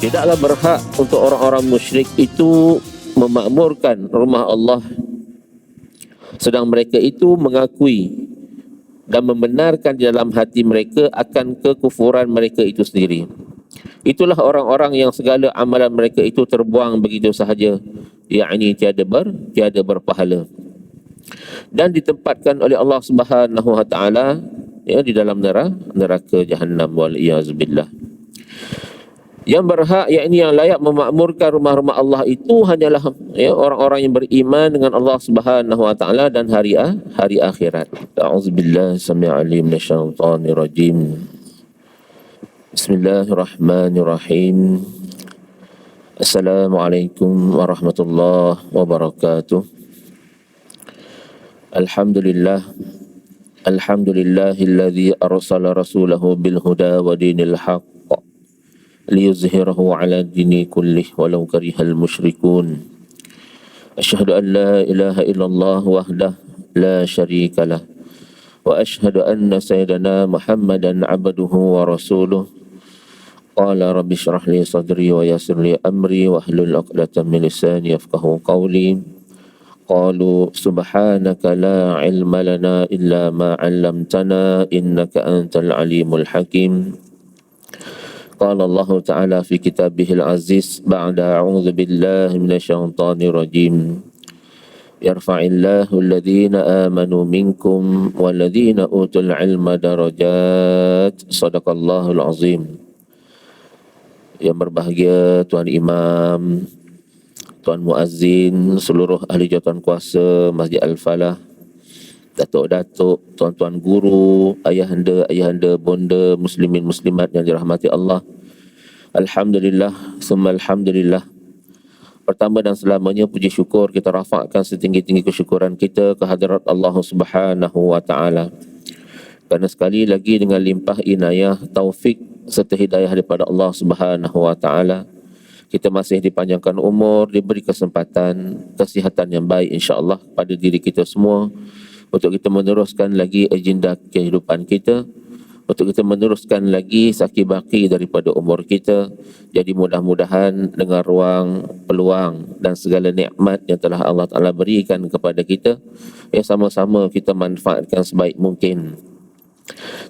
Tidaklah berhak untuk orang-orang musyrik itu memakmurkan rumah Allah sedang mereka itu mengakui dan membenarkan di dalam hati mereka akan kekufuran mereka itu sendiri. Itulah orang-orang yang segala amalan mereka itu terbuang begitu sahaja, yakni tiada berpahala, dan ditempatkan oleh Allah Subhanahu wa taala ya di dalam neraka Jahannam, wal iyaz billah. Yang berhak, yakni yang layak memakmurkan rumah-rumah Allah itu hanyalah ya orang-orang yang beriman dengan Allah Subhanahu wa taala dan hari akhirat. A'udzubillahi samii'il 'alim minasyaitonir rajim. Bismillahirrahmanirrahim. Assalamualaikum warahmatullahi wabarakatuh. Alhamdulillahilladzi arsala rasulahu bil huda wa dinil haqq liyuzhirahu ala dini kullih walau karihal musyrikun. Asyhadu an la ilaha illallah wahdah la syarika lah wa asyhadu anna sayyidana Muhammadan abduhu wa rasuluh. Qala rabbi shrah li sadri wa yassir li amri wa hlul 'uqdatam min lisani yafqahu qawli. Qalu subhanaka la ilma lana illa ma 'allamtana innaka antal alimul hakim. Qala Allah Ta'ala fi kitabihil aziz ba'da a'udzu billahi minasyaitonir rajim. Yarfa'illahu alladhina amanu minkum walladhina utul ilma darajat. Sadaqallahul azim. Yang berbahagia Tuan Imam, Tuan Muazzin, seluruh ahli jawatan kuasa Masjid Al-Falah, datuk-datuk, tuan-tuan guru, ayahanda, bonda, muslimin muslimat yang dirahmati Allah. Alhamdulillah, summa alhamdulillah. Pertama dan selamanya puji syukur kita rafakkan setinggi-tinggi kesyukuran kita ke hadirat Allah Subhanahu wa taala. Kerana sekali lagi dengan limpah inayah, taufik serta hidayah daripada Allah Subhanahu wa taala, kita masih dipanjangkan umur, diberi kesempatan, kesihatan yang baik insya-Allah pada diri kita semua, untuk kita meneruskan lagi agenda kehidupan kita, untuk kita meneruskan lagi saki-baki daripada umur kita. Jadi mudah-mudahan dengan ruang, peluang dan segala nikmat yang telah Allah Ta'ala berikan kepada kita, ya sama-sama kita manfaatkan sebaik mungkin.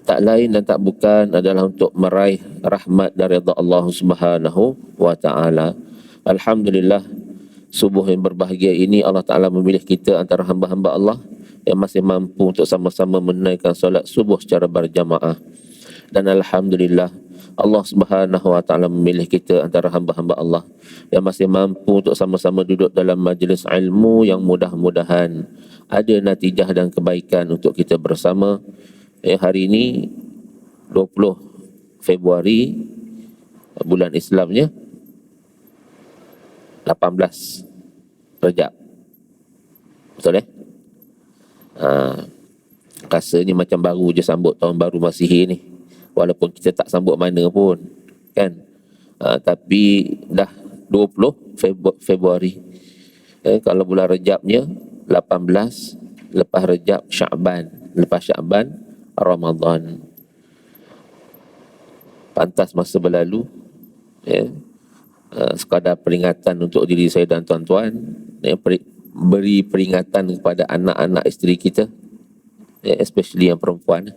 Tak lain dan tak bukan adalah untuk meraih rahmat dari Allah Subhanahu wa Ta'ala. Alhamdulillah, subuh yang berbahagia ini Allah Ta'ala memilih kita antara hamba-hamba Allah yang masih mampu untuk sama-sama menunaikan solat subuh secara berjamaah. Dan alhamdulillah, Allah Subhanahu wa taala memilih kita antara hamba-hamba Allah yang masih mampu untuk sama-sama duduk dalam majlis ilmu yang mudah-mudahan ada natijah dan kebaikan untuk kita bersama. Hari ini 20 Februari bulan Islamnya 18 Rejab. Betul rasanya macam baru je sambut tahun baru Masihi ni, walaupun kita tak sambut mana pun kan. Tapi dah 20 Februari. Kalau bulan Rejabnya 18, lepas Rejab Sya'ban, lepas Sya'ban Ramadan. Pantas masa berlalu sekadar peringatan untuk diri saya dan tuan-tuan, beri peringatan kepada anak-anak isteri kita, especially yang perempuan,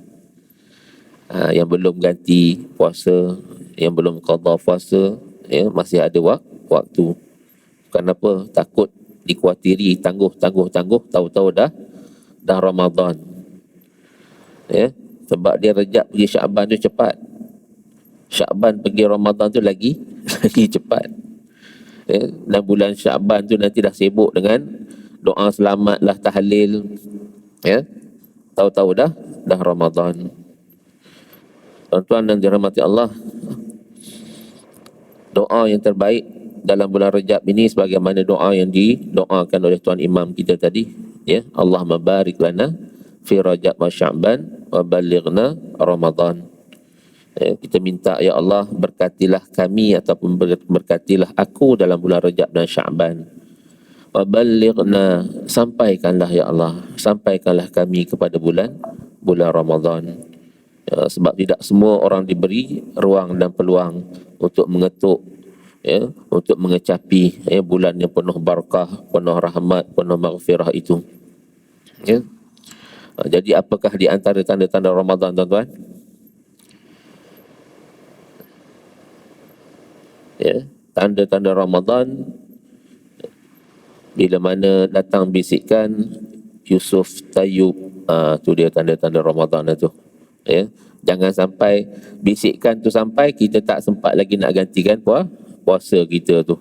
yang belum ganti puasa, yang belum qada puasa, masih ada waktu. Kenapa? Takut dikuatiri tangguh, tahu-tahu dah Ramadan. Sebab dia Rejab pergi Sya'ban tu cepat, Sya'ban pergi Ramadan tu lagi cepat. Dan bulan Sya'ban tu nanti dah sibuk dengan doa selamat lah, tahlil, tahu-tahu dah Ramadan. Tuan-tuan dan dirahmati Allah, doa yang terbaik dalam bulan Rejab ini sebagaimana doa yang didoakan oleh Tuan Imam kita tadi, Allahumma barik lana fi Rajab wa Sya'ban wa balighna Ramadan. Kita minta, ya Allah, berkatilah kami ataupun berkatilah aku dalam bulan Rejab dan Sya'ban. Wa balighna, sampaikanlah ya Allah, sampaikanlah kami kepada bulan Ramadan. Sebab tidak semua orang diberi ruang dan peluang untuk mengetuk ya, untuk mengecapi bulan yang penuh barakah, penuh rahmat, penuh maghfirah itu. Ya. Jadi apakah di antara tanda-tanda Ramadan, tuan-tuan? Ya, tanda-tanda Ramadan bila mana datang bisikan Yusuf Tayyub, tu dia tanda-tanda Ramadan itu. Ya, jangan sampai bisikan tu sampai kita tak sempat lagi nak gantikan puasa kita tu.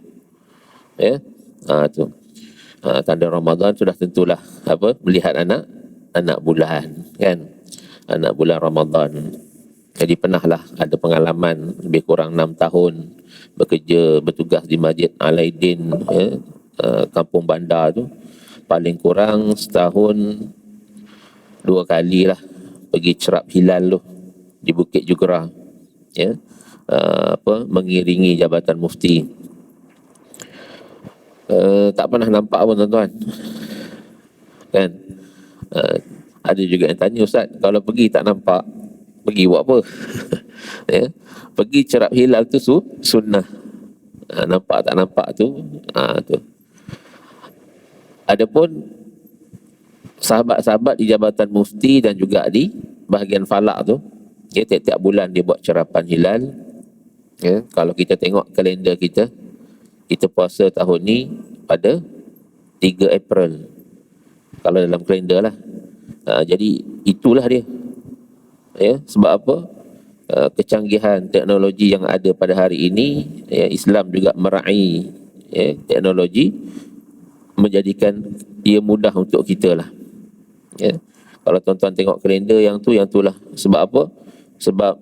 Ya, tu. Tanda Ramadan sudah tentulah melihat anak bulan, kan? Anak bulan Ramadan. Jadi pernahlah ada pengalaman lebih kurang 6 tahun bekerja, bertugas di Masjid Alaidin, Kampung Bandar tu. Paling kurang setahun 2 kali lah pergi cerap hilal tu di Bukit Jugera, ya, mengiringi Jabatan Mufti. Tak pernah nampak pun, tuan-tuan, kan? Ada juga yang tanya, Ustaz, kalau pergi tak nampak, pergi buat apa? Ya, pergi cerap hilal tu sunnah. Nampak tak nampak tu, tu. Adapun sahabat-sahabat di Jabatan Mufti dan juga di bahagian falak tu, ya, tiap-tiap bulan dia buat cerapan hilal. Ya, kalau kita tengok kalender kita puasa tahun ni pada 3 April kalau dalam kalender lah. Jadi itulah dia. Ya, sebab apa? Kecanggihan teknologi yang ada pada hari ini, ya, Islam juga meraih, ya, teknologi menjadikan ia mudah untuk kita lah. Ya. Kalau tuan-tuan tengok kalender yang tu lah. Sebab apa? Sebab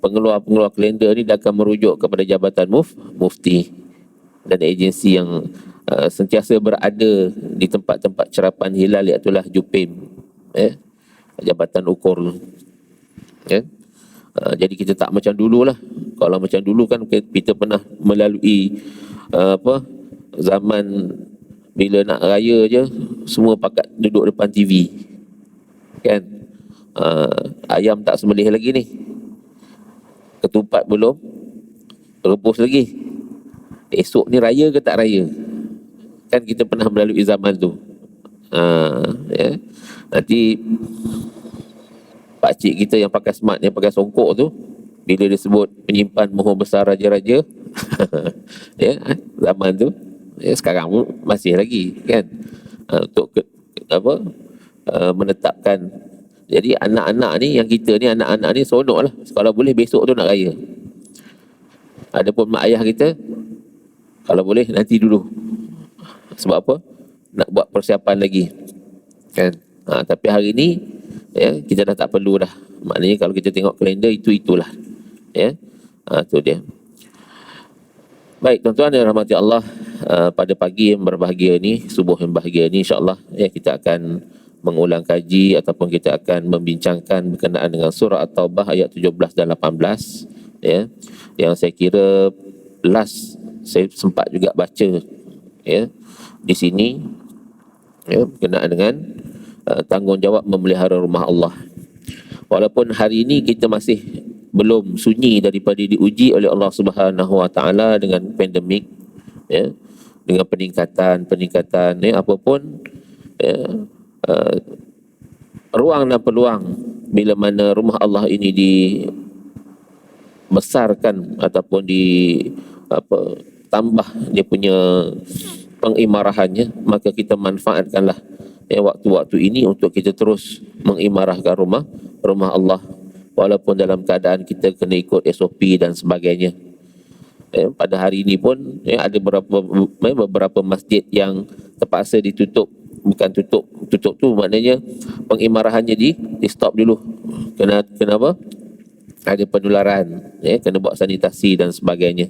pengeluar kalender ni dia akan merujuk kepada Jabatan Mufti dan agensi yang sentiasa berada di tempat-tempat cerapan hilal, iaitulah JUPIM, ya, Jabatan Ukur. Ya. Jadi kita tak macam dulu lah. Kalau macam dulu kan kita pernah melalui zaman bila nak raya je semua pakat duduk depan TV, kan? Ayam tak sembelih lagi ni, ketupat belum rebus lagi, esok ni raya ke tak raya, kan? Kita pernah melalui zaman tu. Ya. Nanti pakcik kita yang pakai smart, yang pakai songkok tu, bila dia sebut penyimpan mohon besar raja-raja, ya, zaman tu, ya, sekarang pun masih lagi, kan? Untuk menetapkan. Jadi anak-anak ni, yang kita ni, anak-anak ni seronok lah kalau boleh besok tu nak raya. Adapun mak ayah kita, kalau boleh nanti dulu. Sebab apa? Nak buat persiapan lagi, kan? Tapi hari ni, ya, kita dah tak perlu dah. Maknanya kalau kita tengok kalender itulah, ya. Tu dia. Baik, tuan-tuan yang rahmati Allah, pada pagi yang berbahagia ni, subuh yang bahagia ni, insya-Allah, ya, kita akan mengulang kaji ataupun kita akan membincangkan berkenaan dengan surah At-Taubah ayat 17 dan 18, ya, yang saya kira last saya sempat juga baca, ya, di sini, ya, berkenaan dengan tanggungjawab memelihara rumah Allah. Walaupun hari ini kita masih belum sunyi daripada diuji oleh Allah Subhanahu Wa Taala dengan pandemik, ya, dengan peningkatan, ya, apapun, ya, ruang dan peluang bila mana rumah Allah ini dibesarkan ataupun tambah dia punya pengimarahannya, maka kita manfaatkanlah, ya, waktu-waktu ini untuk kita terus mengimarahkan rumah Allah, walaupun dalam keadaan kita kena ikut SOP dan sebagainya. Pada hari ini pun, ya, ada beberapa masjid yang terpaksa ditutup. Bukan tutup tu maknanya pengimarahannya di stop dulu. Kenapa? Ada penularan, ya, kena buat sanitasi dan sebagainya.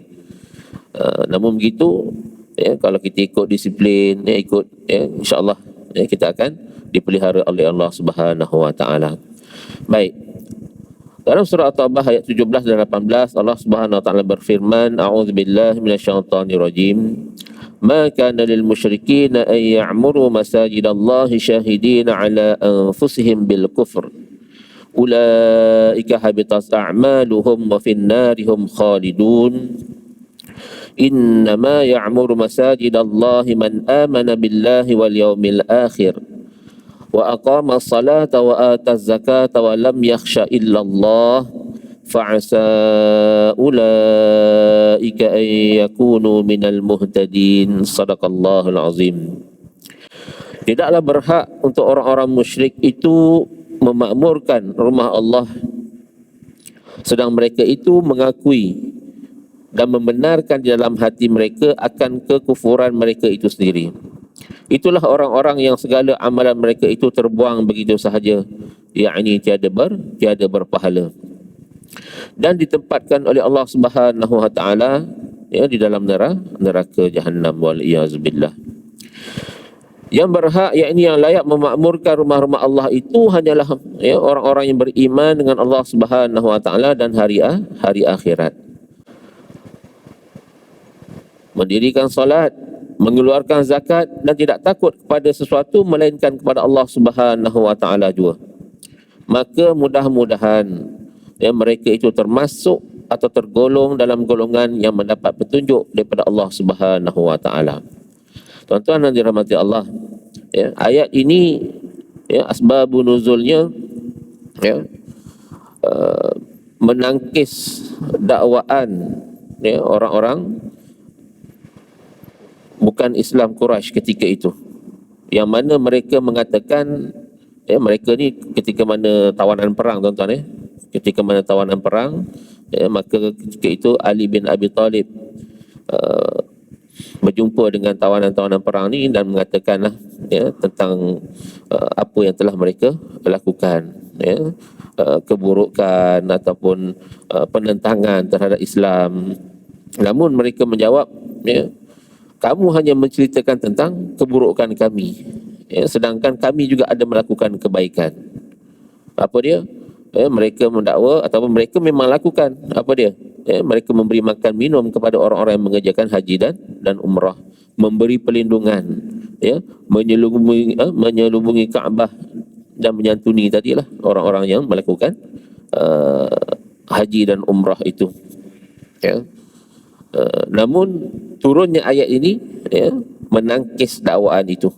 Namun begitu, ya, kalau kita ikut disiplin, ya, insya-Allah, ya, kita akan dipelihara oleh Allah Subhanahu Wa Taala. Baik. Dalam surah At-Taubah ayat 17 dan 18, Allah Subhanahu Wa Taala berfirman, A'udzubillahi minasyaitonirrajim. Ma kana lil musyrikin an ya'muru masajidallahi syahidina ala anfusihim bil kufr. Ulaika habitat a'maluhum wa fin narihum khalidun. Innama ya'muru masajidallahi man amana billahi wal yawmil akhir wa aqama as-salata wa ata az-zakata wa lam yakhsha illa Allah fa'asa ulaika an yakunu minal muhtadin. Sadaqallahul azim. Tidaklah berhak untuk orang-orang musyrik itu memakmurkan rumah Allah sedang mereka itu mengakui dan membenarkan di dalam hati mereka akan kekufuran mereka itu sendiri. Itulah orang-orang yang segala amalan mereka itu terbuang begitu sahaja, yakni tiada berpahala, dan ditempatkan oleh Allah Subhanahu wa taala di dalam neraka Jahannam, wal iyaz billah. Yang berhak, yakni yang layak memakmurkan rumah-rumah Allah itu hanyalah orang-orang yang beriman dengan Allah Subhanahu wa taala dan hari akhirat. Mendirikan salat, mengeluarkan zakat dan tidak takut kepada sesuatu melainkan kepada Allah Subhanahu wa taala juga. Maka mudah-mudahan mereka itu termasuk atau tergolong dalam golongan yang mendapat petunjuk daripada Allah Subhanahu wa taala. Tuan-tuan yang dirahmati Allah, ayat ini asbabun nuzulnya menangkis dakwaan orang-orang bukan Islam Quraisy ketika itu, yang mana mereka mengatakan mereka ni ketika mana tawanan perang, tuan-tuan ketika mana tawanan perang, maka ketika itu Ali bin Abi Talib berjumpa dengan tawanan-tawanan perang ni dan mengatakanlah tentang apa yang telah mereka lakukan, keburukan ataupun penentangan terhadap Islam. Namun mereka menjawab, kamu hanya menceritakan tentang keburukan kami, sedangkan kami juga ada melakukan kebaikan. Apa dia? Mereka mendakwa ataupun mereka memang lakukan apa dia? Mereka memberi makan minum kepada orang-orang yang mengerjakan haji dan umrah, memberi perlindungan, menyelubungi Kaabah dan menyantuni tadilah orang-orang yang melakukan haji dan umrah itu. Namun turunnya ayat ini menangkis dakwaan itu.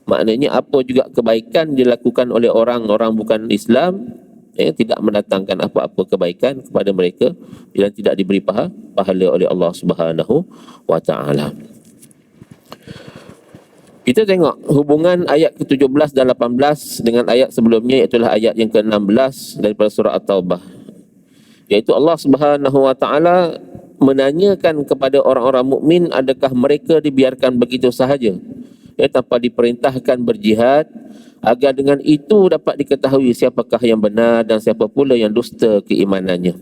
Maknanya apa juga kebaikan dilakukan oleh orang-orang bukan Islam, tidak mendatangkan apa-apa kebaikan kepada mereka dan tidak diberi pahala oleh Allah Subhanahu wa taala. Kita tengok hubungan ayat ke-17 dan 18 dengan ayat sebelumnya, iaitu ayat yang ke-16 daripada surah At-Taubah. Iaitu Allah Subhanahu wa taala menanyakan kepada orang-orang mukmin, adakah mereka dibiarkan begitu sahaja tanpa diperintahkan berjihad, agar dengan itu dapat diketahui siapakah yang benar dan siapa pula yang dusta keimanannya.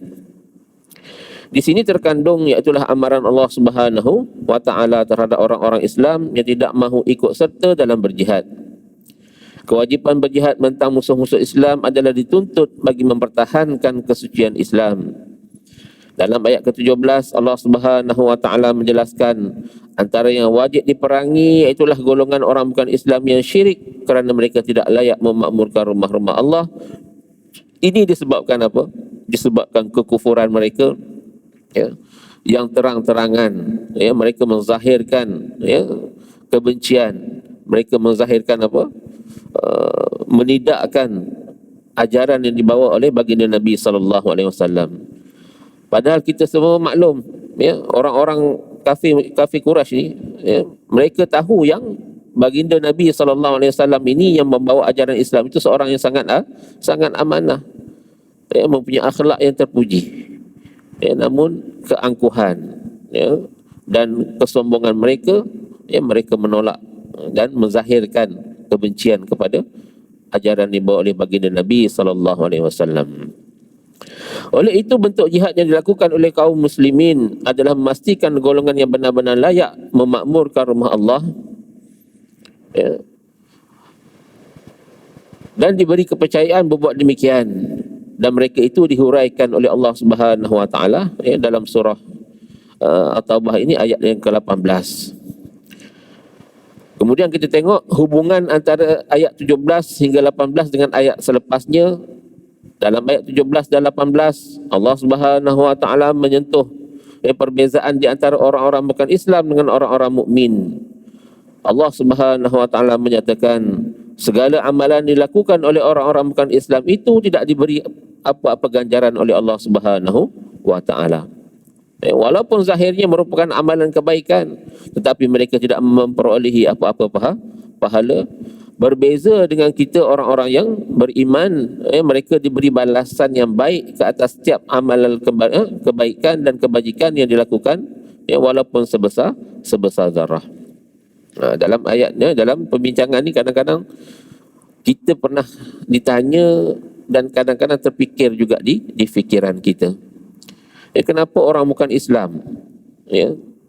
Di sini terkandung iaitulah amaran Allah Subhanahu wa taala terhadap orang-orang Islam yang tidak mahu ikut serta dalam berjihad. Kewajipan berjihad mentang musuh-musuh Islam adalah dituntut bagi mempertahankan kesucian Islam. Dalam ayat ke-17 Allah Subhanahu wa taala menjelaskan antara yang wajib diperangi iaitulah golongan orang bukan Islam yang syirik kerana mereka tidak layak memakmurkan rumah-rumah Allah. Ini disebabkan apa? Disebabkan kekufuran mereka yang terang-terangan, mereka menzahirkan kebencian, mereka menzahirkan apa? Menidakkan ajaran yang dibawa oleh baginda Nabi sallallahu alaihi wasallam. Padahal kita semua maklum, orang-orang kafir Quraisy ni, mereka tahu yang baginda Nabi sallallahu alaihi wasallam ini yang membawa ajaran Islam itu seorang yang sangat amanah, mempunyai akhlak yang terpuji. Namun keangkuhan dan kesombongan mereka, mereka menolak dan menzahirkan kebencian kepada ajaran yang dibawa oleh baginda Nabi sallallahu alaihi wasallam. Oleh itu, bentuk jihad yang dilakukan oleh kaum muslimin adalah memastikan golongan yang benar-benar layak memakmurkan rumah Allah dan diberi kepercayaan berbuat demikian, dan mereka itu dihuraikan oleh Allah Subhanahu wa taala dalam surah At-Taubah ini ayat yang ke-18. Kemudian kita tengok hubungan antara ayat 17 hingga 18 dengan ayat selepasnya. Dalam ayat 17 dan 18 Allah Subhanahu wa taala menyentuh perbezaan di antara orang-orang bukan Islam dengan orang-orang mukmin. Allah Subhanahu wa taala menyatakan segala amalan dilakukan oleh orang-orang bukan Islam itu tidak diberi apa-apa ganjaran oleh Allah Subhanahu wa taala. Walaupun zahirnya merupakan amalan kebaikan, tetapi mereka tidak memperolehi apa-apa pahala. Berbeza dengan kita orang-orang yang beriman, mereka diberi balasan yang baik ke atas setiap amalan kebaikan dan kebajikan yang dilakukan, walaupun sebesar zarah. Dalam ayatnya, dalam perbincangan ni kadang-kadang kita pernah ditanya dan kadang-kadang terfikir juga di fikiran kita. Kenapa orang bukan Islam,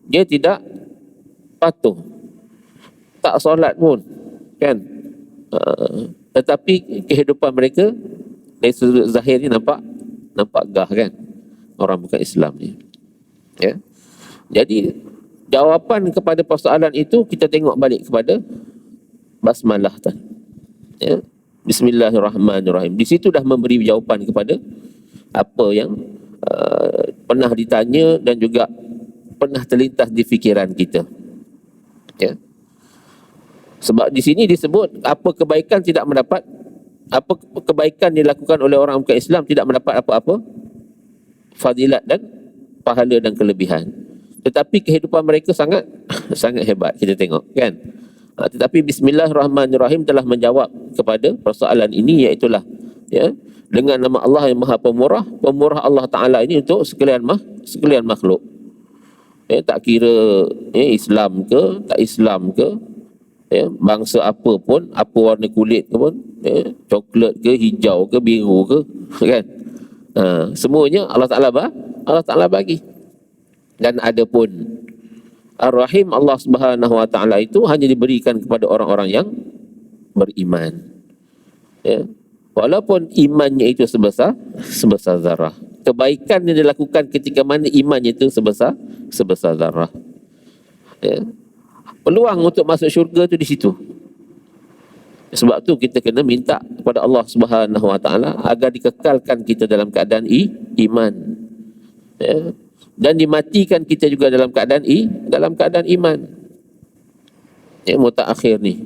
dia tidak patuh, tak solat pun, kan? Tetapi kehidupan mereka dari sudut zahir ni nampak gah, kan? Orang bukan Islam ni. Jadi jawapan kepada persoalan itu kita tengok balik kepada basmalah tadi. Bismillahirrahmanirrahim. Di situ dah memberi jawapan kepada apa yang pernah ditanya dan juga pernah terlintas di fikiran kita. Sebab di sini disebut apa kebaikan dilakukan oleh orang bukan Islam tidak mendapat apa-apa fadilat dan pahala dan kelebihan. Tetapi kehidupan mereka sangat sangat hebat, kita tengok, kan? Tetapi Bismillahirrahmanirrahim telah menjawab kepada persoalan ini, iaitulah dengan nama Allah yang Maha Pemurah. Pemurah Allah Ta'ala ini untuk sekalian makhluk. Tak kira Islam ke, tak Islam ke, bangsa apa pun, apa warna kulit ke pun, coklat ke, hijau ke, biru ke, kan? Semuanya Allah Ta'ala bagi. Dan ada pun Ar-Rahim Allah Subhanahu Wa Ta'ala itu hanya diberikan kepada orang-orang yang beriman. Walaupun imannya itu sebesar zarah. Kebaikan yang dilakukan ketika mana imannya itu sebesar zarah. Peluang untuk masuk syurga itu di situ. Sebab tu kita kena minta kepada Allah Subhanahu Wa Ta'ala agar dikekalkan kita dalam keadaan iman. Dan dimatikan kita juga dalam keadaan iman. Mutaakhir ni.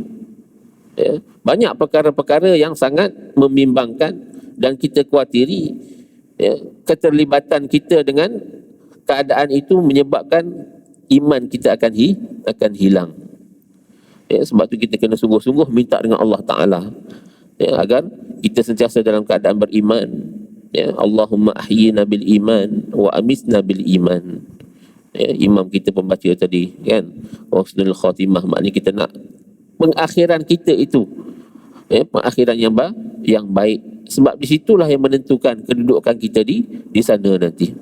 Banyak perkara-perkara yang sangat membimbangkan dan kita khawatiri keterlibatan kita dengan keadaan itu menyebabkan iman kita akan hilang. Sebab tu kita kena sungguh-sungguh minta dengan Allah Ta'ala agar kita sentiasa dalam keadaan beriman. Allahumma ahyina bil iman wa amisna bil iman. Imam kita pembaca tadi, kan? Husnul khatimah, maknanya kita nak pengakhiran kita itu pengakhiran yang baik. Sebab di situlah yang menentukan kedudukan kita di sana nanti.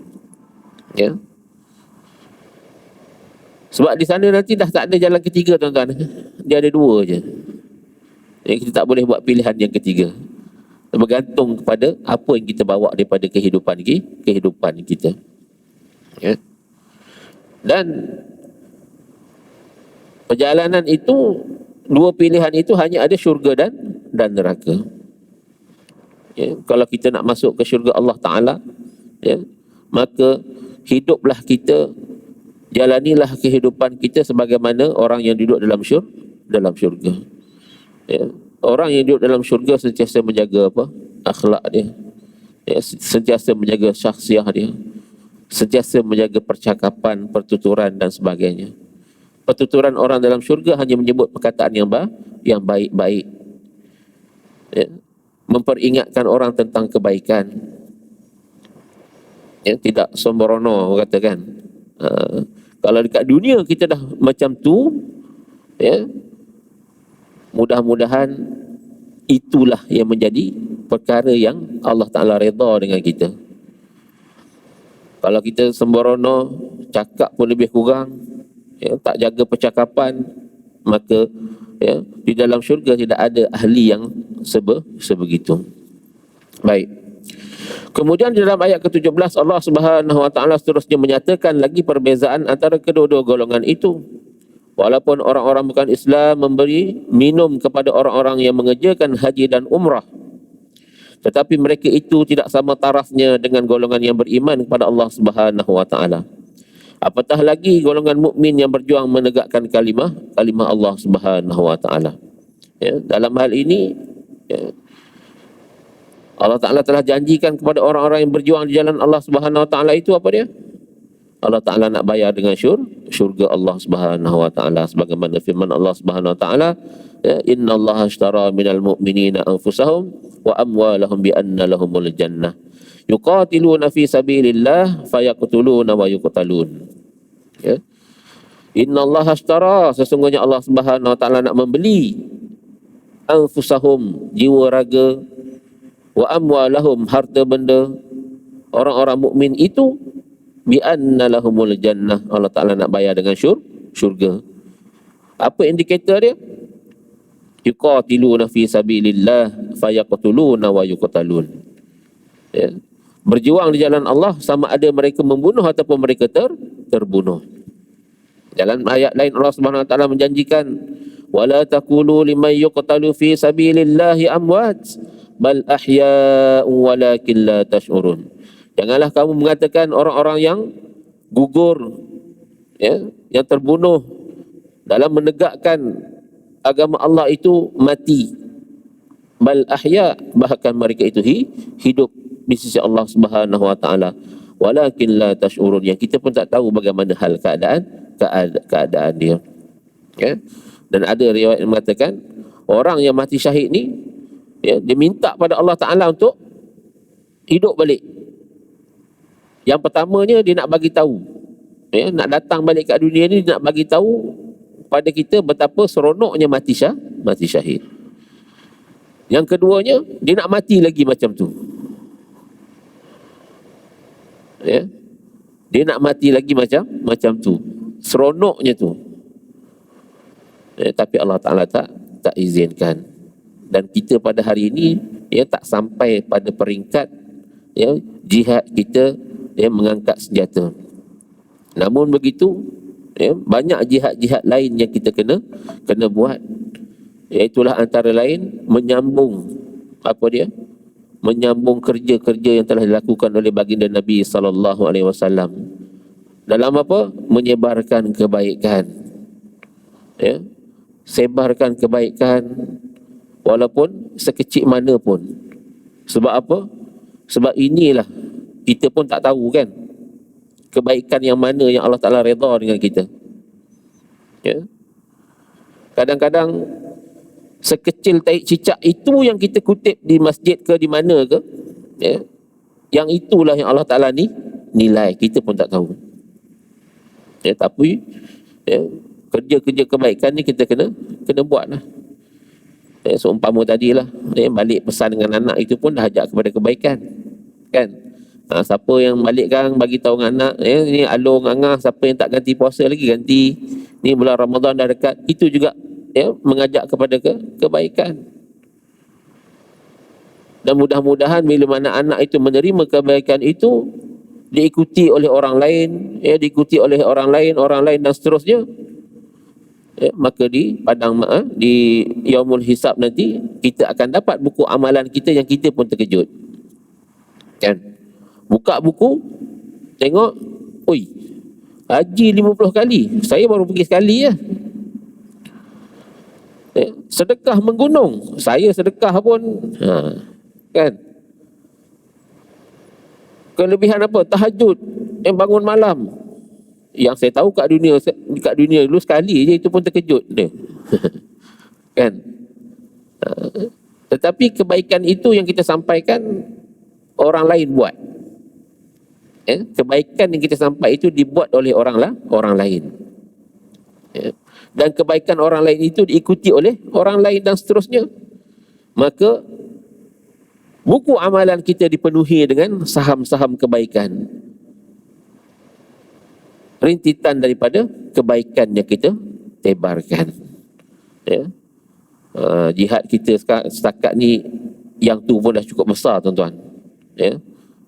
Sebab di sana nanti dah tak ada jalan ketiga, tuan-tuan. Dia ada dua je. Kita tak boleh buat pilihan yang ketiga. Bergantung kepada apa yang kita bawa daripada kehidupan kita. Dan perjalanan itu, dua pilihan itu hanya ada syurga dan neraka. Kalau kita nak masuk ke syurga Allah Ta'ala, maka hiduplah kita, jalanilah kehidupan kita sebagaimana orang yang duduk dalam syurga. Orang yang duduk dalam syurga sentiasa menjaga akhlak dia, sentiasa menjaga syakhsiah dia, sentiasa menjaga percakapan, pertuturan dan sebagainya. Pertuturan orang dalam syurga hanya menyebut perkataan yang baik-baik, memperingatkan orang tentang kebaikan, tidak sembrono, katakan. Kalau dekat dunia kita dah macam tu, mudah-mudahan itulah yang menjadi perkara yang Allah Ta'ala redha dengan kita. Kalau kita sembrono, cakap pun lebih kurang, tak jaga percakapan, maka di dalam syurga tidak ada ahli yang sebegitu. Baik. Kemudian di dalam ayat ke-17 Allah Subhanahu Wa Ta'ala seterusnya menyatakan lagi perbezaan antara kedua-dua golongan itu. Walaupun orang-orang bukan Islam memberi minum kepada orang-orang yang mengerjakan haji dan umrah, tetapi mereka itu tidak sama tarafnya dengan golongan yang beriman kepada Allah Subhanahu Wa Ta'ala. Apatah lagi golongan mukmin yang berjuang menegakkan kalimah Allah Subhanahu wa taala. Ya, dalam hal ini ya, Allah Ta'ala telah janjikan kepada orang-orang yang berjuang di jalan Allah Subhanahu Wa Ta'ala itu apa dia? Allah Ta'ala nak bayar dengan syurga Allah Subhanahu Wa Ta'ala, sebagaimana firman Allah Subhanahu Wa Ta'ala, ya, Inna Allah ashtara minal mu'minina anfusahum wa amwalahum bi anna lahumul jannah yuqatiluna fi sabilillah fayaqtuluna wa yuqtalun. Ya. Inna Allah ashtara, sesungguhnya Allah Subhanahu Wa Ta'ala nak membeli anfusahum, jiwa raga, wa amwalahum, harta benda orang-orang mukmin itu, bi anna lahumul jannah, Allah Ta'ala nak bayar dengan syurga. Apa indikator dia? Yuqatiluna fi sabilillah fayaqtuluna wa yuqtalun. Ya. Berjuang di jalan Allah, sama ada mereka membunuh ataupun mereka terbunuh. Dalam ayat lain Allah Subhanahu Wa Ta'ala menjanjikan, wala taqulu liman yuqtalu fi sabilillahi amwat bal ahya'u walakin la tash'urun. Janganlah kamu mengatakan orang-orang yang gugur, ya, yang terbunuh dalam menegakkan agama Allah itu mati. Bal ahya, bahkan mereka itu hidup di sisi Allah Subhanahu Wa Ta'ala. Walakin la tash'urun, yang kita pun tak tahu bagaimana hal keadaan dia. Ya. Dan ada riwayat yang mengatakan orang yang mati syahid ni, ya, dia minta pada Allah Ta'ala untuk hidup balik. Yang pertamanya dia nak bagi tahu, ya, nak datang balik kat dunia ni, nak bagi tahu pada kita betapa seronoknya mati syahid. Yang keduanya, dia nak mati lagi macam tu. Ya. Dia nak mati lagi macam tu. Seronoknya tu. Ya, tapi Allah Ta'ala tak izinkan. Dan kita pada hari ini, ya, tak sampai pada peringkat, ya, jihad kita, ya, mengangkat senjata. Namun begitu, ya, banyak jihad-jihad lain yang kita kena buat. Iaitulah antara lain menyambung menyambung kerja-kerja yang telah dilakukan oleh baginda Nabi SAW dalam apa? Menyebarkan kebaikan. Ya. Sebarkan kebaikan walaupun sekecil mana pun. Sebab apa? Sebab inilah kita pun tak tahu kan kebaikan yang mana yang Allah Ta'ala redha dengan kita. Ya. Kadang-kadang sekecil tahi cicak itu yang kita kutip di masjid ke di mana ke, ya, yang itulah yang Allah Ta'ala ni nilai, kita pun tak tahu. Ya, tapi ya, kerja-kerja kebaikan ni kita kena buat lah. Ya, seumpama tadilah, ya, balik pesan dengan anak itu pun dah ajak kepada kebaikan, kan? Siapa yang balik kan bagi tahu dengan anak, ya, ni alung angah, siapa yang tak ganti puasa lagi ganti, ni bulan Ramadan dah dekat, itu juga, ya, mengajak kepada kebaikan. Dan mudah-mudahan bila mana anak itu menerima kebaikan itu, diikuti oleh orang lain, ya, diikuti oleh orang lain dan seterusnya. Ya, maka di padang di yaumul hisab nanti kita akan dapat buku amalan kita yang kita pun terkejut. Kan? Buka buku, tengok, oi, haji 50 kali, saya baru pergi sekali ya. Ya, sedekah menggunung, saya sedekah pun, kan? Kelebihan apa? Tahajud, yang bangun malam. Yang saya tahu kat dunia dulu sekali je, itu pun terkejut dia. Kan? Tetapi kebaikan itu yang kita sampaikan, orang lain buat. Ya, kebaikan yang kita sampai itu dibuat oleh orang lain. Ya. Dan kebaikan orang lain itu diikuti oleh orang lain dan seterusnya. Maka buku amalan kita dipenuhi dengan saham-saham kebaikan, rintitan daripada kebaikan yang kita tebarkan. Ya. Jihad kita setakat ni, yang tu pun dah cukup besar, tuan-tuan. Ya.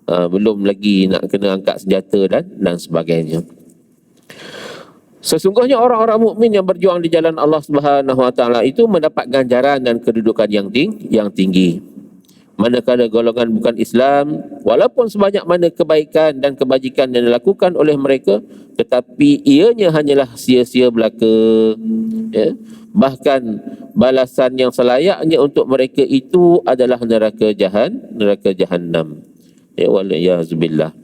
Belum lagi nak kena angkat senjata dan sebagainya. Sesungguhnya orang-orang mukmin yang berjuang di jalan Allah Subhanahu Wa Ta'ala itu mendapat ganjaran dan kedudukan yang tinggi. manakala golongan bukan Islam, walaupun sebanyak mana kebaikan dan kebajikan yang dilakukan oleh mereka, tetapi ianya hanyalah sia-sia belaka. Ya. Bahkan balasan yang selayaknya untuk mereka itu adalah neraka Jahannam. Ya, waliyazubillah.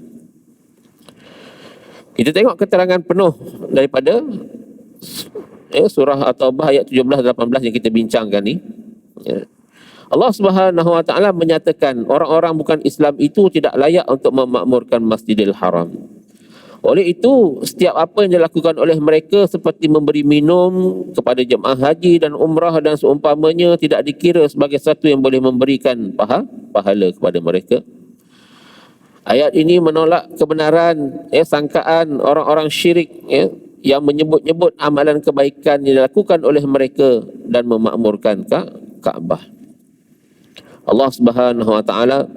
Kita tengok keterangan penuh daripada surah At-Taubah ayat 17-18 yang kita bincangkan ni. Ya. Allah Subhanahu Wa Taala menyatakan orang-orang bukan Islam itu tidak layak untuk memakmurkan Masjidil Haram. Oleh itu, setiap apa yang dilakukan oleh mereka seperti memberi minum kepada jemaah haji dan umrah dan seumpamanya tidak dikira sebagai satu yang boleh memberikan pahala kepada mereka. Ayat ini menolak kebenaran sangkaan orang-orang syirik yang menyebut-nyebut amalan kebaikan yang dilakukan oleh mereka dan memakmurkan Kaabah. Allah Subhanahu Wa Taala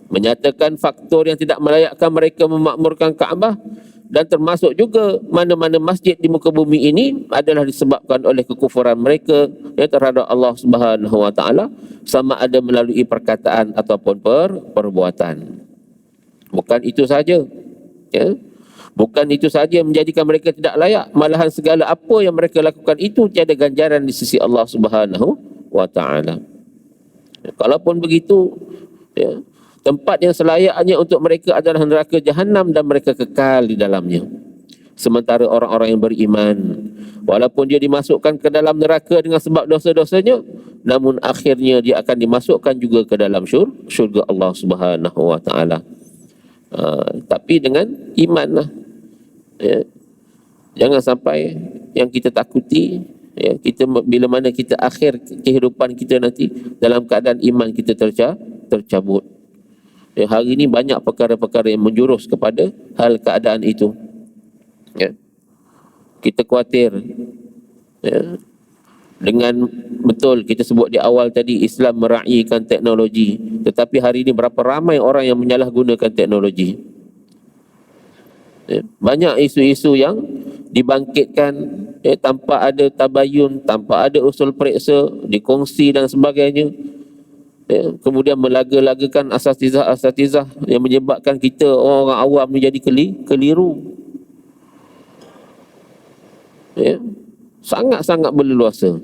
menyatakan faktor yang tidak melayakkan mereka memakmurkan Kaabah dan termasuk juga mana-mana masjid di muka bumi ini adalah disebabkan oleh kekufuran mereka terhadap Allah Subhanahu Wa Taala, sama ada melalui perkataan ataupun perbuatan. Bukan itu saja, bukan itu saja menjadikan mereka tidak layak, malahan segala apa yang mereka lakukan itu tiada ganjaran di sisi Allah Subhanahu Wa Taala. Kalaupun begitu, tempat yang selayaknya untuk mereka adalah neraka Jahannam dan mereka kekal di dalamnya. Sementara orang-orang yang beriman, walaupun dia dimasukkan ke dalam neraka dengan sebab dosa-dosanya, namun akhirnya dia akan dimasukkan juga ke dalam syurga Allah Subhanahu Wa Taala. Tapi dengan iman lah. Jangan sampai yang kita takuti, kita bila mana kita akhir kehidupan kita nanti dalam keadaan iman kita tercabut. Hari ini banyak perkara-perkara yang menjurus kepada hal keadaan itu. Kita khawatir dengan betul kita sebut di awal tadi, Islam meraihkan teknologi, tetapi hari ini berapa ramai orang yang menyalahgunakan teknologi. Banyak isu-isu yang dibangkitkan tanpa ada tabayun, tanpa ada usul periksa, dikongsi dan sebagainya. Kemudian melaga-lagakan asatizah yang menyebabkan kita orang awam menjadi keliru. Sangat-sangat berleluasa.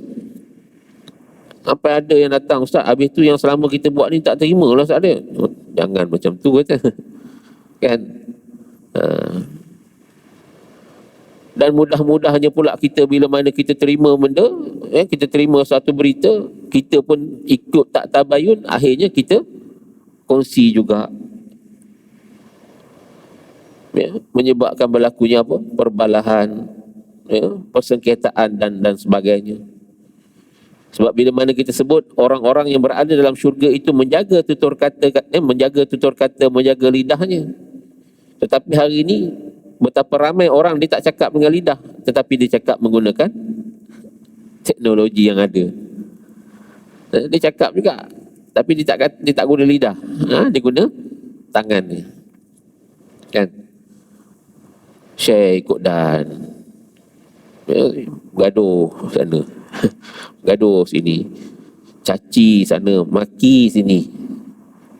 Sampai ada yang datang, Ustaz, habis tu yang selama kita buat ni tak terima lah Ustaz dia. Jangan macam tu kata. Kan? Dan mudah-mudahnya pula kita bila mana kita terima benda, kita terima satu berita, kita pun ikut tak tabayun, akhirnya kita kongsi juga. Menyebabkan berlakunya apa? Perbalahan, persengketaan dan sebagainya. Sebab bila mana kita sebut orang-orang yang berada dalam syurga itu menjaga tutur kata, menjaga lidahnya. Tetapi hari ini betapa ramai orang dia tak cakap dengan lidah, tetapi dia cakap menggunakan teknologi yang ada. Dia cakap juga, tapi dia tak guna lidah. Dia guna tangan ni. Kan? Share ikut dan gaduh sana. Gaduh sini. Caci sana, maki sini.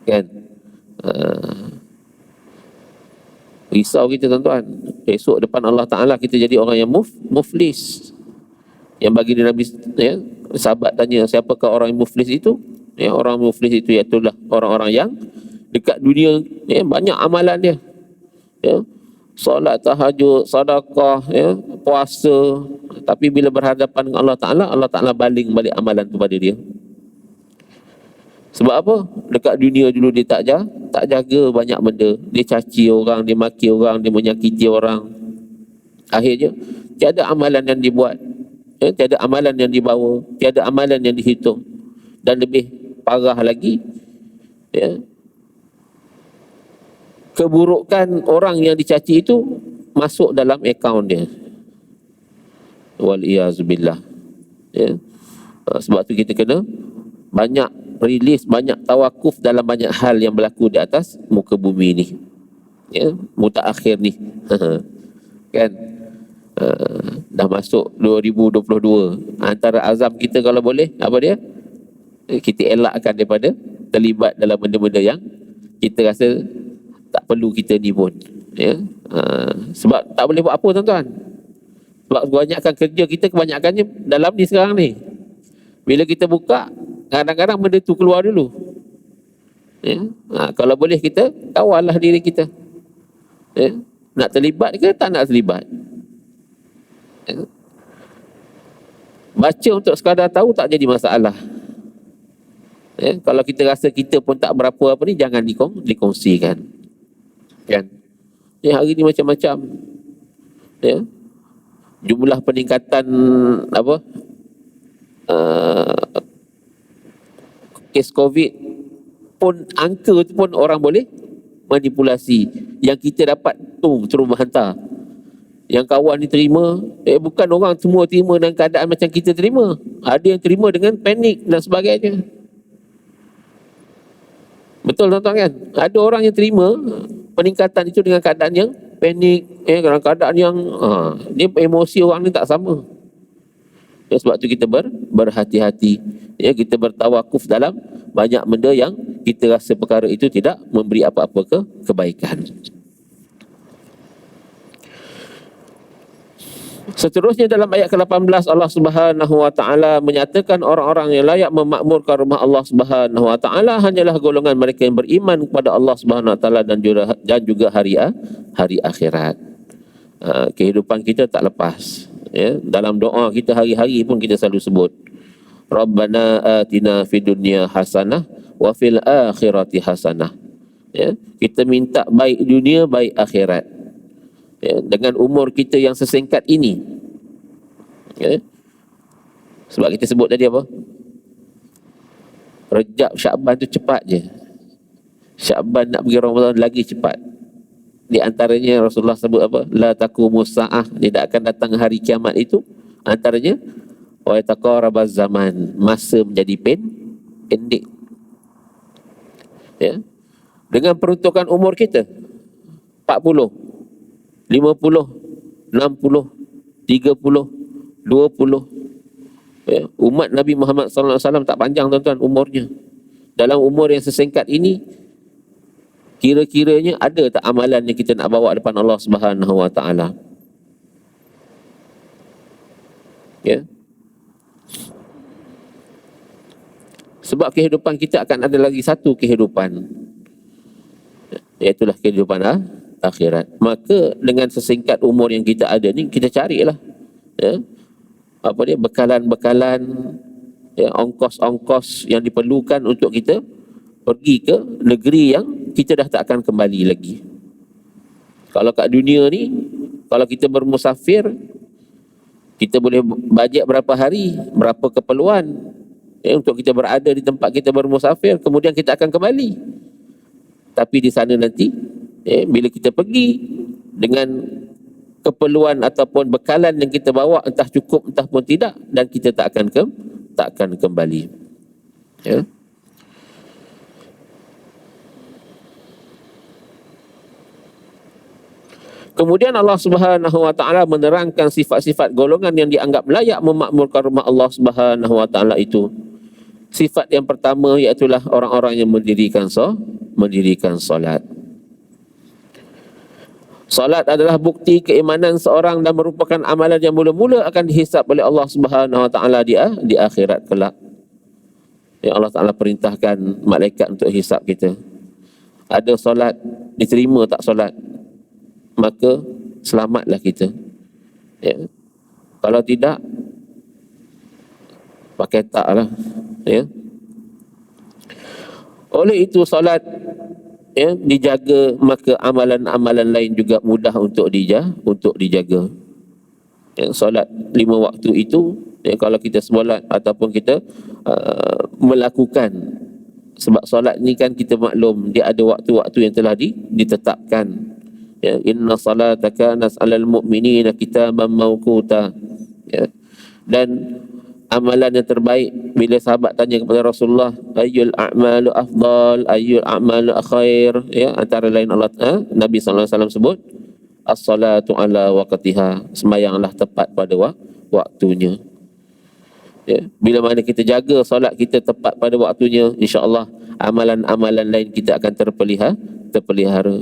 Kan? Risau kita tuan-tuan. Esok depan Allah Ta'ala kita jadi orang yang muflis. Yang bagi Nabi, sahabat tanya, siapakah orang yang muflis itu? Orang muflis itu iaitulah orang-orang yang dekat dunia, banyak amalan dia. Solat, tahajud, sedekah, puasa. Tapi bila berhadapan dengan Allah Ta'ala baling balik amalan kepada dia. Sebab apa? Dekat dunia dulu dia tak jaga banyak benda. Dia caci orang, dia maki orang, dia menyakiti orang. Akhirnya tiada amalan yang dibuat, tiada amalan yang dibawa, tiada amalan yang dihitung. Dan lebih parah lagi, keburukan orang yang dicaci itu masuk dalam akaun dia. Waliyazubillah. Sebab tu kita kena banyak rilis, banyak tawakuf dalam banyak hal yang berlaku di atas muka bumi ni. Mutaakhir ni. Kan? Dah masuk 2022. Antara azam kita kalau boleh, apa dia? Kita elakkan daripada terlibat dalam benda-benda yang kita rasa tak perlu kita ni pun, ya. Sebab tak boleh buat apa tuan-tuan. Sebab kebanyakan kerja kita, kebanyakannya dalam ni sekarang ni. Bila kita buka, kadang-kadang benda tu keluar dulu, ya. Kalau boleh kita kawallah diri kita, ya. Nak terlibat ke tak nak terlibat, ya. Baca untuk sekadar tahu tak jadi masalah, ya. Kalau kita rasa kita pun tak berapa apa ni, jangan dikongsikan, kan. Ya, hari ni macam-macam, ya. Jumlah peningkatan kes COVID pun, angka tu pun orang boleh manipulasi. Yang kita dapat tu terus menghantar. Yang kawan ni terima, bukan orang semua terima dalam keadaan macam kita terima. Ada yang terima dengan panik dan sebagainya. Betul tuan-tuan kan? Ada orang yang terima peningkatan itu dengan keadaan yang panik, dalam keadaan yang dia emosi orang ni tak sama. Ya, sebab tu kita berhati-hati, ya, kita bertawakuf dalam banyak benda yang kita rasa perkara itu tidak memberi apa-apa kebaikan. Seterusnya dalam ayat ke-18 Allah Subhanahu wa taala menyatakan orang-orang yang layak memakmurkan rumah Allah Subhanahu wa taala hanyalah golongan mereka yang beriman kepada Allah Subhanahu wa taala dan juga hari akhirat. Kehidupan kita tak lepas, ya. Dalam doa kita hari-hari pun kita selalu sebut Rabbana atina fid dunya hasanah wa fil akhirati hasanah, ya. Kita minta baik dunia baik akhirat, ya, dengan umur kita yang sesingkat ini, ya. Sebab kita sebut tadi apa? Rejab Syakban tu cepat je. Syakban nak pergi Ramadan lagi cepat. Di antaranya Rasulullah sebut apa? La taqumus saah, tidak akan datang hari kiamat itu. Antaranya wa taqarabaz zaman, masa menjadi pendek, ya. Dengan peruntukan umur kita 40, 50, 60, 30, 20, ya. Umat Nabi Muhammad SAW tak panjang tuan-tuan umurnya. Dalam umur yang sesingkat ini, kira-kiranya ada tak amalan yang kita nak bawa depan Allah Subhanahu wa taala, ya. Sebab kehidupan kita akan ada lagi satu kehidupan, iaitulah kehidupan akhirat. Maka dengan sesingkat umur yang kita ada ni, kita carilah, ya, bekalan-bekalan, ya, ongkos-ongkos yang diperlukan untuk kita pergi ke negeri yang kita dah tak akan kembali lagi. Kalau kat dunia ni, kalau kita bermusafir, kita boleh bajet berapa hari, berapa keperluan, ya, untuk kita berada di tempat kita bermusafir, kemudian kita akan kembali. Tapi di sana nanti, bila kita pergi dengan keperluan ataupun bekalan yang kita bawa, entah cukup entah pun tidak, dan kita tak akan kembali, ya. Kemudian Allah Subhanahu wa taala menerangkan sifat-sifat golongan yang dianggap layak memakmurkan rumah Allah Subhanahu wa taala itu. Sifat yang pertama iaitulah orang-orang yang mendirikan solat. Salat adalah bukti keimanan seorang dan merupakan amalan yang mula-mula akan dihisap oleh Allah Subhanahu wa taala di akhirat kelak. Ya, Allah Taala perintahkan malaikat untuk hisap kita. Ada solat diterima tak solat, maka selamatlah kita, ya. Kalau tidak, pakai tak lah, ya. Oleh itu solat, ya, dijaga, maka amalan-amalan lain juga mudah untuk dijaga. Ya, solat 5 waktu itu, ya, kalau kita solat ataupun kita melakukan, sebab solat ni kan kita maklum dia ada waktu-waktu yang telah ditetapkan. Ya, inna salata kanat 'alal mu'minina kitaban mawquta, ya. Dan amalan yang terbaik, bila sahabat tanya kepada Rasulullah, ayyul a'malu afdal, ayyul a'malu khair, ya, antara lain Nabi SAW sebut as-salatu ala waqtiha, sembahyanglah tepat pada waktunya. Ya, bila mana kita jaga solat kita tepat pada waktunya, insya-Allah amalan-amalan lain kita akan terpelihara.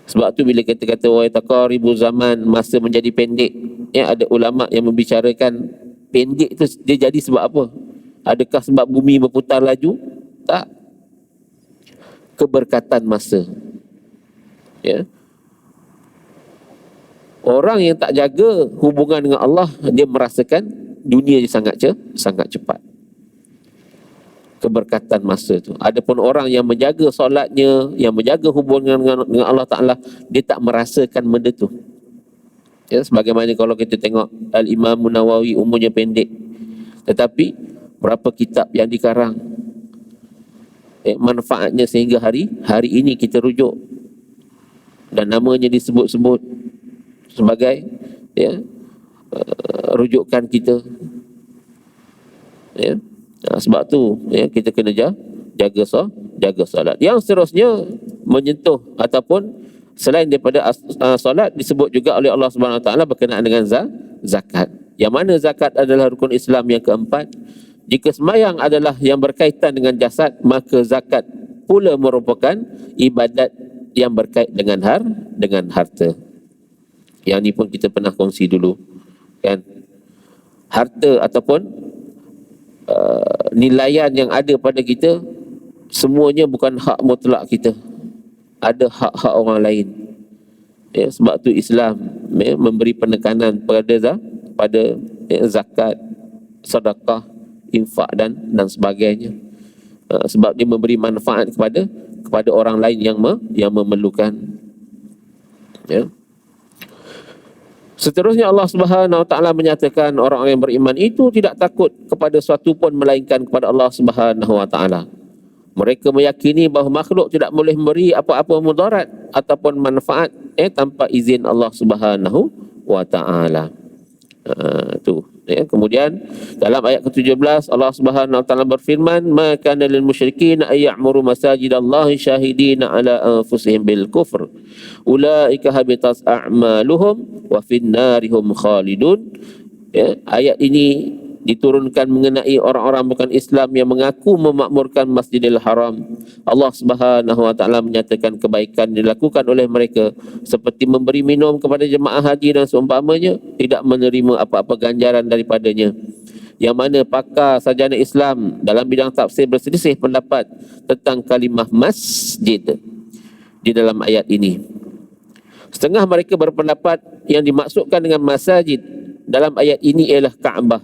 Sebab tu bila kita kata wa taqaribu zaman, masa menjadi pendek, ya, ada ulama yang membicarakan pendek tu dia jadi sebab apa? Adakah sebab bumi berputar laju? Tak. Keberkatan masa. Ya. Orang yang tak jaga hubungan dengan Allah, dia merasakan dunia dia sangat cepat. Keberkatan masa tu. Adapun orang yang menjaga solatnya, yang menjaga hubungan dengan Allah Ta'ala, dia tak merasakan benda tu. Ya, sebagaimana kalau kita tengok Al-Imam Nawawi umurnya pendek, tetapi berapa kitab yang dikarang, manfaatnya sehingga hari ini kita rujuk dan namanya disebut-sebut sebagai, ya, rujukan kita. Ya. Sebab tu, ya, kita kena jaga solat. Yang seterusnya menyentuh ataupun selain daripada solat, disebut juga oleh Allah Subhanahu Wa Taala berkenaan dengan zakat. Yang mana zakat adalah rukun Islam yang keempat. Jika sembahyang adalah yang berkaitan dengan jasad, maka zakat pula merupakan ibadat yang berkait dengan harta. Yang ni pun kita pernah kongsi dulu, kan? Harta ataupun nilaian yang ada pada kita, semuanya bukan hak mutlak kita. Ada hak-hak orang lain. Ya, sebab tu Islam, ya, memberi penekanan pada zakat, sedekah, infak dan sebagainya. Sebab dia memberi manfaat kepada orang lain yang memerlukan. Ya. Seterusnya Allah Subhanahu Wa Taala menyatakan orang yang beriman itu tidak takut kepada sesuatu pun melainkan kepada Allah Subhanahu Wa Taala. Mereka meyakini bahawa makhluk tidak boleh memberi apa-apa mudarat ataupun manfaat tanpa izin Allah Subhanahu Wa Taala. Tu. Ya, kemudian dalam ayat ke-17 Allah Subhanahu Wa Taala berfirman, "Ma kana lil musyrikin ay ya'muru masajidallahi syahidina ala anfusihim bil kufr. Ulaika habitat a'maluhum wa fin narihum khalidun." Ya, ayat ini diturunkan mengenai orang-orang bukan Islam yang mengaku memakmurkan Masjidil Haram. Allah Subhanahu Wa Taala menyatakan kebaikan dilakukan oleh mereka seperti memberi minum kepada jemaah haji dan seumpamanya, tidak menerima apa-apa ganjaran daripadanya. Yang mana pakar sarjana Islam dalam bidang tafsir berselisih pendapat tentang kalimah masjid di dalam ayat ini. Setengah mereka berpendapat yang dimaksudkan dengan masajid dalam ayat ini ialah Kaabah.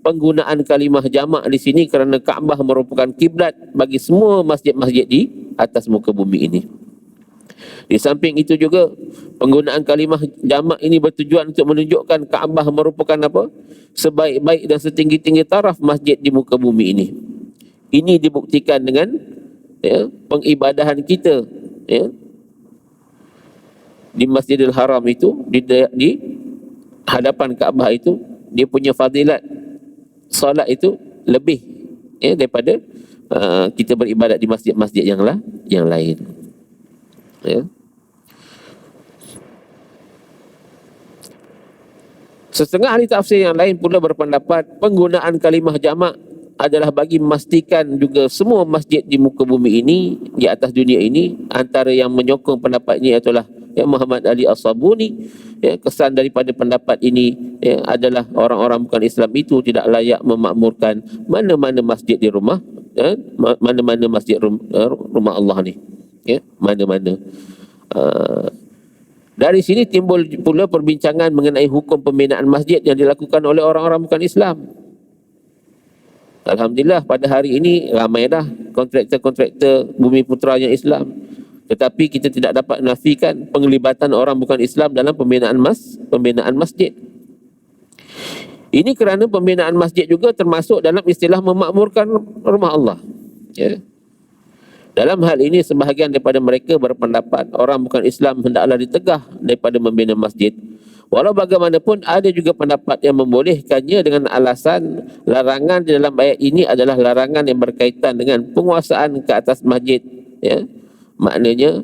Penggunaan kalimah jamak di sini kerana Kaabah merupakan kiblat bagi semua masjid-masjid di atas muka bumi ini. Di samping itu juga, penggunaan kalimah jamak ini bertujuan untuk menunjukkan Kaabah merupakan apa? Sebaik-baik dan setinggi-tinggi taraf masjid di muka bumi ini. Ini dibuktikan dengan, ya, pengibadahan kita, ya, di Masjidil Haram itu, di hadapan Kaabah itu, dia punya fadilat solat itu lebih, ya, daripada kita beribadat di masjid-masjid yang lain. Ya. Setengah ahli tafsir yang lain pula berpendapat penggunaan kalimah jamak adalah bagi memastikan juga semua masjid di muka bumi ini, di atas dunia ini. Antara yang menyokong pendapat ini adalah, ya, Muhammad Ali As-Sabuni. Ya, kesan daripada pendapat ini, ya, adalah orang-orang bukan Islam itu tidak layak memakmurkan mana-mana masjid di rumah, ya, mana-mana masjid rumah Allah ni, ya, mana-mana. Dari sini timbul pula perbincangan mengenai hukum pembinaan masjid yang dilakukan oleh orang-orang bukan Islam. Alhamdulillah pada hari ini ramai dah kontraktor-kontraktor Bumi Putranya Islam. Tetapi kita tidak dapat menafikan penglibatan orang bukan Islam dalam pembinaan masjid. Ini kerana pembinaan masjid juga termasuk dalam istilah memakmurkan rumah Allah. Ya. Dalam hal ini sebahagian daripada mereka berpendapat orang bukan Islam hendaklah ditegah daripada membina masjid. Walau bagaimanapun ada juga pendapat yang membolehkannya dengan alasan larangan di dalam ayat ini adalah larangan yang berkaitan dengan penguasaan ke atas masjid. Ya. Maknanya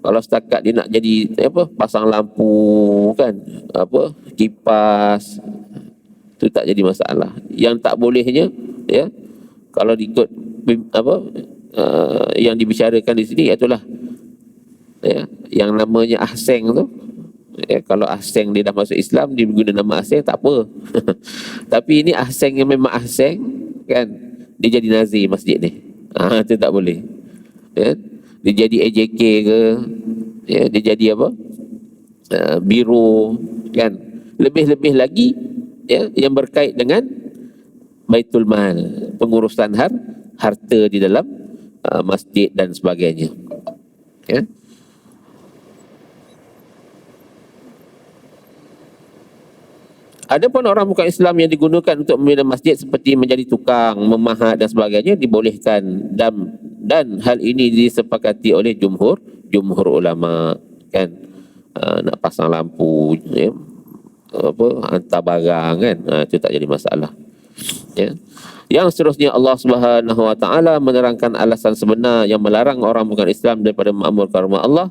kalau setakat dia nak jadi pasang lampu, kan, kipas, tu tak jadi masalah. Yang tak bolehnya, ya, kalau ikut yang dibicarakan di sini ialah yang namanya ahseng tu. Kalau ahseng dia dah masuk Islam, dia guna nama ahseng tak apa. Tapi ini ahseng yang memang ahseng kan, dia jadi nazir masjid ni. Itu tak boleh. Dia jadi AJK ke, dia jadi apa? Biro kan. Lebih-lebih lagi yang berkait dengan Baitul Mal, pengurusan harta di dalam masjid dan sebagainya. Ada pun orang bukan Islam yang digunakan untuk membina masjid seperti menjadi tukang, memahat dan sebagainya dibolehkan, dan hal ini disepakati oleh jumhur ulama kan. Nak pasang lampu, hantar barang kan, itu tak jadi masalah. Yang seterusnya, Allah Subhanahu Wa Taala menerangkan alasan sebenar yang melarang orang bukan Islam daripada mengamalkan rumah Allah.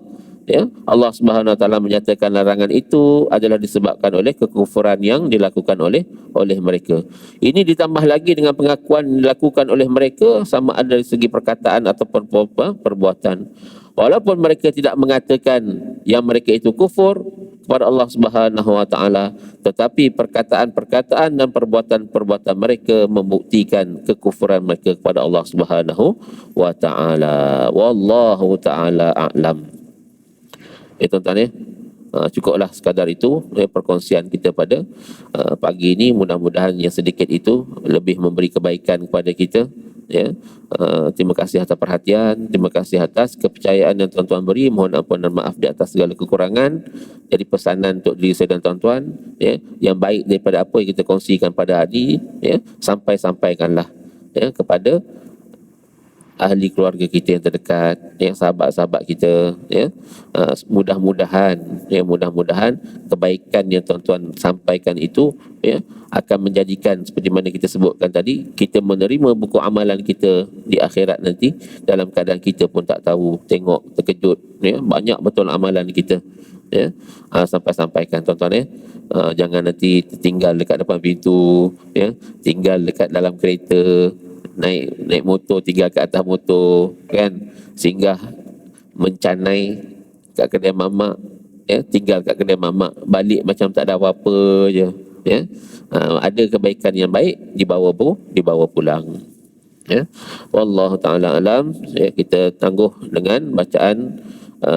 Allah Subhanahu Wa Taala menyatakan larangan itu adalah disebabkan oleh kekufuran yang dilakukan oleh mereka. Ini ditambah lagi dengan pengakuan dilakukan oleh mereka, sama ada dari segi perkataan ataupun perbuatan. Walaupun mereka tidak mengatakan yang mereka itu kufur kepada Allah Subhanahu Wa Taala, tetapi perkataan-perkataan dan perbuatan-perbuatan mereka membuktikan kekufuran mereka kepada Allah Subhanahu Wa Taala. Wallahu taala a'lam. Tuan-tuan cukuplah sekadar itu perkongsian kita pada pagi ini. Mudah-mudahan yang sedikit itu lebih memberi kebaikan kepada kita. Terima kasih atas perhatian, terima kasih atas kepercayaan yang tuan-tuan beri. Mohon ampun dan maaf di atas segala kekurangan. Jadi pesanan untuk diri saya dan tuan-tuan, yang baik daripada apa yang kita kongsikan pada hari, sampaikanlah kepada ahli keluarga kita yang terdekat, sahabat-sahabat kita, mudah-mudahan kebaikan yang tuan-tuan sampaikan itu akan menjadikan, seperti mana kita sebutkan tadi, kita menerima buku amalan kita di akhirat nanti dalam keadaan kita pun tak tahu, tengok terkejut, banyak betul amalan kita. Sampaikan tuan-tuan, jangan nanti tertinggal dekat depan pintu, tinggal dekat dalam kereta, naik motor, tinggal kat atas motor kan, singgah mencanai kat kedai mamak, tinggal kat kedai mamak, balik macam tak ada apa-apa je. Ada kebaikan yang baik dibawa pulang. Wallahu taala alam. Kita tangguh dengan bacaan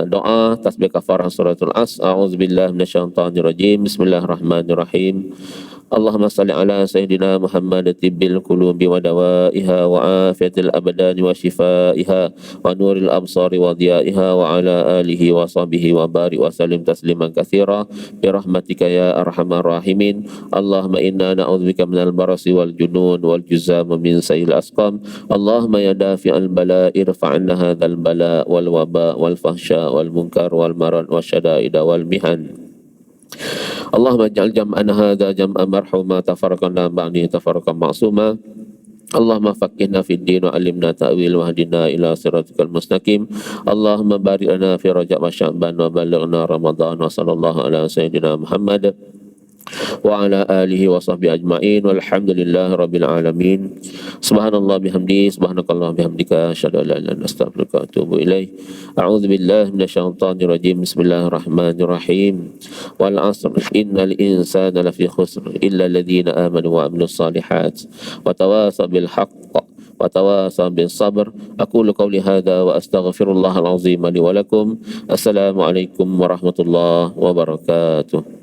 doa tasbih kafarah suratul As. A'udzubillahi minasyaitonirrajim. Bismillahirrahmanirrahim. Allahumma salli ala Sayyidina Muhammad tibbil qulubi wa dawaiha wa afiatil abdani wa shifaiha wa nuril absari wa diyaiha wa ala alihi wa sahbihi wa barik wa sallim tasliman katsira bi rahmatika ya arhamar rahimin. Allahumma inna na'udzubika minal barasi wal junun wal juzam min sayil asqam. Allahumma ya dafi'al bala irfa'na hadzal bala wal waba wal fahsya wal munkar wal marad wasyada'ida wal mihan. Allahumma ij'al jam'ana hadza jam'an marhuma, tafarraqna ba'di tafarraqan ma'suma. Allahumma faqihna fid din wa 'allimna ta'wil wa hdina ila siratikal mustaqim. Allahumma barik lana fi Rajab wa Sya'ban wa ballighna Ramadan wa sallallahu ala sayyidina Muhammad wa ala alihi wa sahbihi ajma'in walhamdulillahi rabbil alamin. Subhanallah bihamdi, subhanakallah bihamdika, asyhadu an la ilaha illa anta astaghfiruka wa atubu ilaih. A'udzu billahi minasyaitonir rajim. Bismillahirrahmanirrahim. Wal 'asr innal insana lafi khusr illa alladhina amanu wa 'amilus solihat wa tawasaw bil haqq wa tawasaw bis sabr. Aqulu qawli hadza wa astaghfirullahal azim li wa lakum. Assalamualaikum warahmatullahi wabarakatuh.